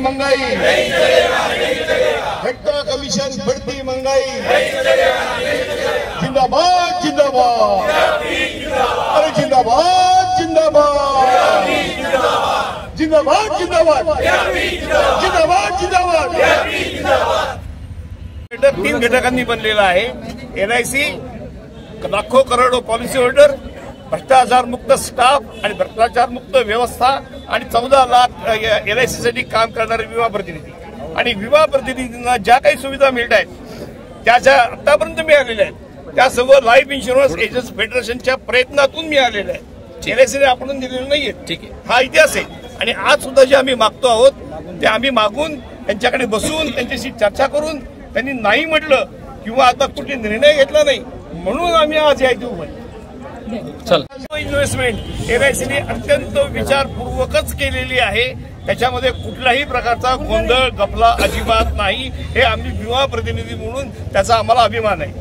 महंगाई, घटता कमीशन बढ़ती महंगाई, जिंदाबाद जिंदाबाद, अरे जिंदाबाद जिंदाबाद, जिंदाबाद जिंदाबाद, जिंदाबाद जिंदाबाद। 3 घटकांनी बनलेला आहे। LIC लाखो करोडो पॉलिसी होल्डर, भ्रष्टाचार मुक्त स्टाफ आणि भ्रष्टाचार मुक्त व्यवस्था आणि 14 लाख LIC साठी काम करणारे विमा प्रतिनिधी आणि विमा प्रतिनिधींना ज्या काही सुविधा मिळत आहेत त्याच्या आतापर्यंत मिळालेल्या आहेत त्या सर्व लाईफ इन्शुरन्स एजंट्स फेडरेशनच्या प्रयत्नातून मिळालेल्या आहेत। LICने आपण दिलेलं नाहीये, ठीक आहे, हा इतिहास आहे। आणि आज सुद्धा जे आम्ही मागतो आहोत ते आम्ही मागून त्यांच्याकडे बसून त्यांच्याशी चर्चा करून त्यांनी नाही म्हटलं किंवा आता कुठे निर्णय घेतला नाही म्हणून आम्ही आज यायचं उभं। इन्व्हेस्टमेंट LICने अत्यंत विचारपूर्वकच केलेली आहे, त्याच्यामध्ये कुठल्याही प्रकारचा गोंधळ गफला अजिबात नाही। हे आम्ही विमा प्रतिनिधी म्हणून त्याचा आम्हाला अभिमान आहे।